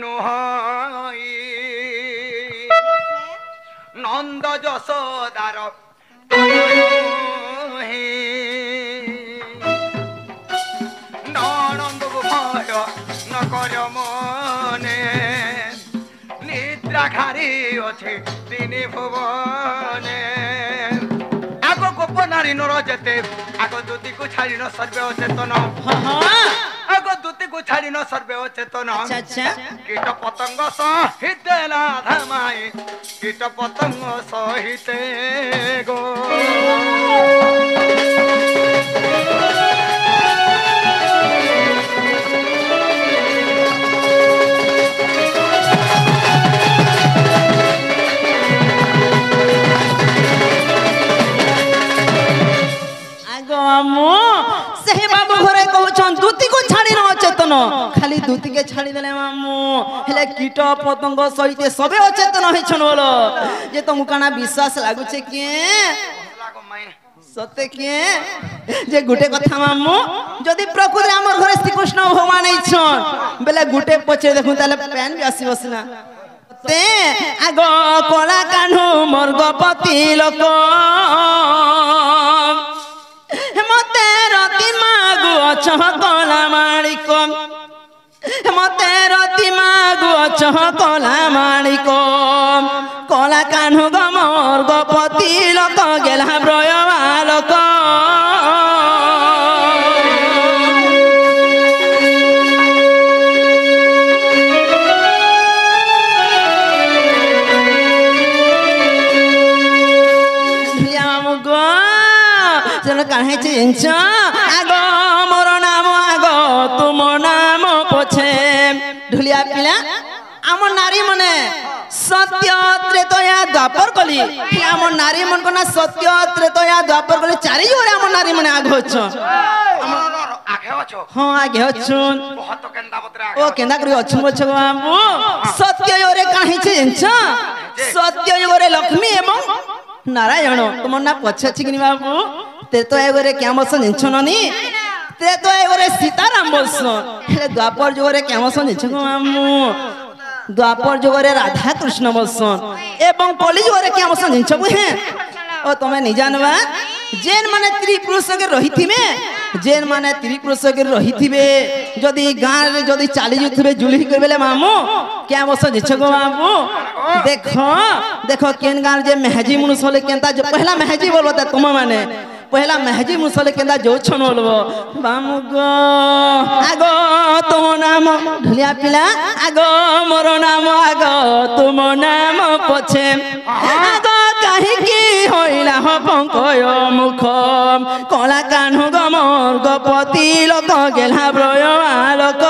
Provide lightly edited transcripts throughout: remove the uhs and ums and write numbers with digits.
নুহই নন্দ যশোদার ননন্দ ভয় নকর মনে নিদ্রা ঘারি অছে তিনি ভুবনে আগ গোপ নারী নর যেতে আগ দুতিকু ছাড়ি ন সর্বে অচেতন আগ দুতিকু ছাড়ি ন সর্বে অচেতন কীট পতঙ্গ সহিতে রাধামাই কীট পতঙ্গ সহিতে গো से बाबू घरे कहछन दूती को छाड़ी न अचेतन खाली दूती के छाड़ी देले मामू हेले कीट पतंग सहित सबे अचेतन होइछन बोलो जे तुम काना विश्वास लागु छे के सत्य के जे गुटे कथा मामू जदी प्रकृति हमर घरे श्री कृष्ण भगवान आइछन बेले गुटे पछे देखु ताले पैन भी आसी बसना ते आगो कोला कान्हू मर्गपति लोक मते रति मागु अछह कोला माणिक मते रति मागु अछह कोला माणिक कोला कान्हू गमर गपति लोक गेला ब्रय बालक काहे चिंच आगो मोर नाम आगो तुम नाम पछे ढुलिया पिला आम नारी मने सत्य त्रेतया द्वापर कली आम नारी मन को ना सत्य त्रेतया द्वापर कली चारि जोरे आम नारी मने आगो छ आगे अछो हां आगे अछुन बहुत केंदा बतरा ओ केंदा करी अछुन बछ बाबू सत्य जोरे काहे चिंच सत्य जोरे लक्ष्मी एवं नारायण तुम ना पछे छिकनी बाबू तेतो एगोरे क्या मसन निछननी तेतो एगोरे सीताराम बसन हेले द्वापर जुगरे क्या मसन निछन मामू द्वापर जुगरे राधा कृष्ण बसन एवं कली जुगरे क्या मसन निछबु हे ओ तमे नि जानबा जेन माने त्रिपुरुष के रहिथिबे जेन माने त्रिपुरुष के रहिथिबे जदी गां रे जदी चाली जुथिबे जुली करबेले मामू क्या मसन निछगो मामू देखो देखो केन गां जे मेहजी मुनुस होले केनता जो पहला मेहजी बोलबता तुम माने पहला महजी मुसले केंदा जो छन बोलबो बामु गो आगो तुम नाम ढुलिया पिला आगो मोर नाम आगो तुम नाम पछे आगो काहे की होइला हो पंकय मुख कला कान्हू गमर गपति लोक गेला ब्रय बालक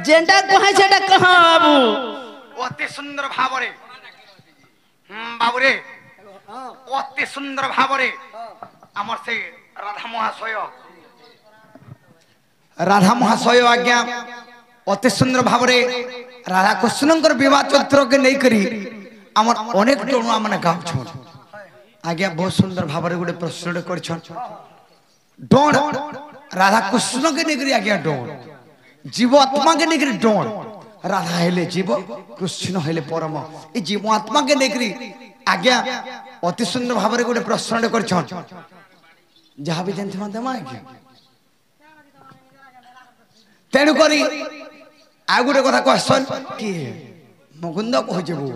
जेंटा कहे सेटा कह बाबू अति सुंदर भावरे बाबू रे अति सुंदर भावरे हमर से राधा महाशय आज्ञा अति सुंदर भावरे राधा कृष्णकर विवाह चरित्र के नहीं करी हमर अनेक टणुआ माने गाव छ आज्ञा बहुत सुंदर भावरे गुडे प्रश्न कर छ डोण राधा कृष्ण के नहीं करी आज्ञा डोण जीव आत्मा के नेकरी डोण राधा हेले जीव कृष्ण हेले परम ए जीव आत्मा के नेकरी आज्ञा अति सुंदर भाव रे गोटे प्रश्न कर छन जहा भी जानथि मते मा आज्ञा तेनु करी आ गोटे कथा क्वेश्चन कि मुकुंद कह जेबो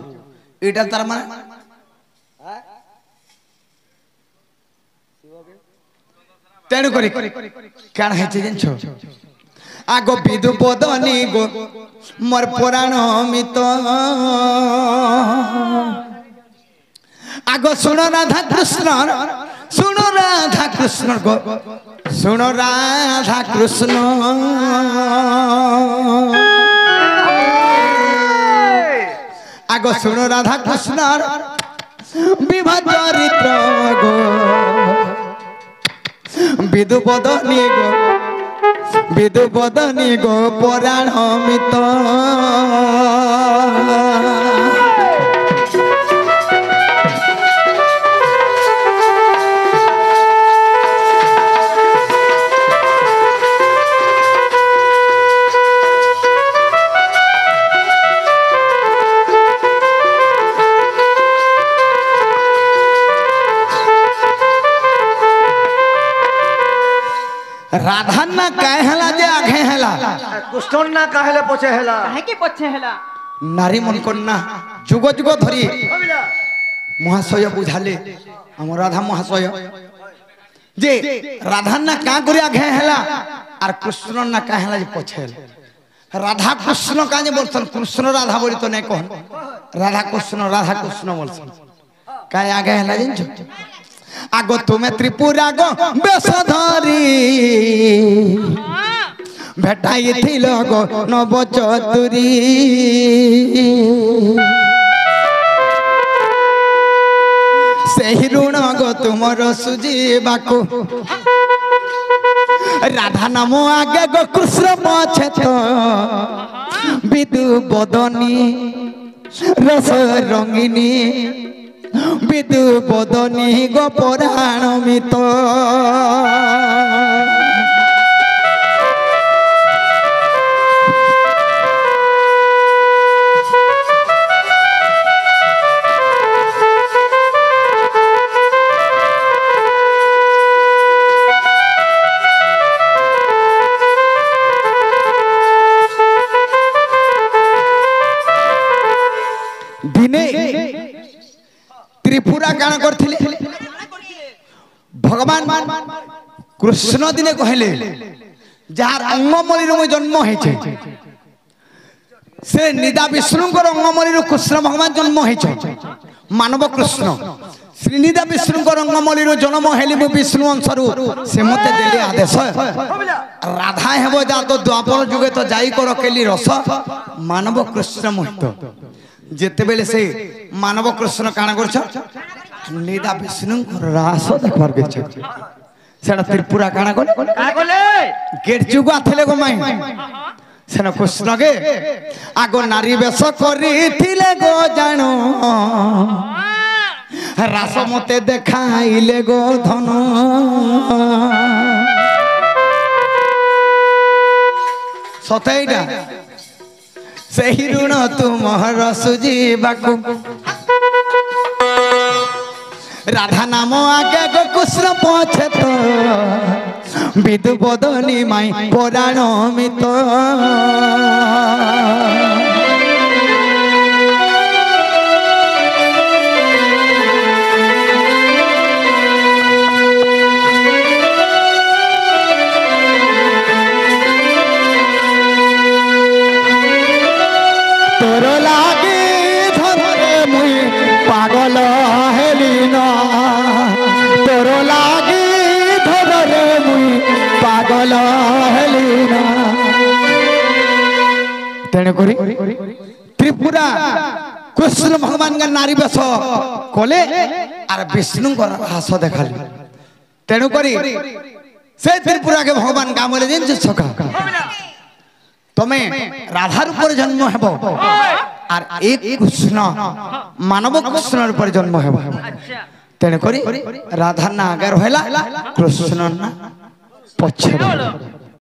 एटा तार माने तेनु करी कान हेचे जन आगो विदु बदनी गो मोर पुराण मित आगो सुनो राधा कृष्ण गो सुनो राधा कृष्ण आगो सुनो राधा कृष्ण विवाह चरित्र गो विदु बदनी गो বিদু বদনী গো পরাণমিত राधा ना काहे हला जे आगे हला कृष्ण ना काहेले पछे हेला काहे के पछे हेला नारी मन कन्या जुग जुग धरी महाशय बुझाले हम राधा महाशय जे राधा ना का करे आगे हला और कृष्ण ना काहे हला जे पछे हला राधा कृष्ण का जे बोलसन कृष्ण राधा बोली तो नहीं कहन राधा कृष्ण बोलसन काहे आगे हला जिन आगो तुम्हें त्रिपुरा गो बेसधरी भेटाई थिल गो नव चतुरी सही ऋण गो तुमर सुजीवाकु राधा नाम आगे गो कृष्ण पछे तो विदु बदनी रस रंगिनी विदु बदनी गो पराणमित दिने त्रिपुरा काण करथिले भगवान कृष्ण दिने कहले जार अंगमली रो जन्म हेछे से निदा विष्णु को अंगमली रो कृष्ण भगवान जन्म हेछे मानव कृष्ण श्रीनिदा विष्णु को अंगमली रो जन्म हेली विष्णु अंशरु से मते देले आदेश राधा हेबो जा तो द्वापर जुगे तो जाई को रखेली रस मानव कृष्ण मोहित जेते बेले से मानव कृष्ण काण करछ निदा विष्णु रास देखबार गेछ सेना त्रिपुरा काण कोले का कोले गेट जुगु आथले गो माई सेना कृष्ण गे आगो नारी बेश करिथिले गो जानो रास मते देखाइले गो धन सतेइडा सही ऋण तुमर सुजीवाकु राधा नाम आगे गो कृष्ण पछे तो विदु बदनी माई पराणमित तोर लागे धरे मुई पागल हेलिना तोर लागे धरे मुई पागल हेलिना तेने करी त्रिपुरा कृष्ण भगवान का नारी बेश कोले और विष्णु को हास देखाली तेणु करी से त्रिपुरा के भगवान काम रे जिन सखा तमें राधा रूप जन्म हेब और एक कृष्ण मानव कृष्ण रूप जन्म हेब तेणु करी राधा ना आगे रहा कृष्ण ना पछे।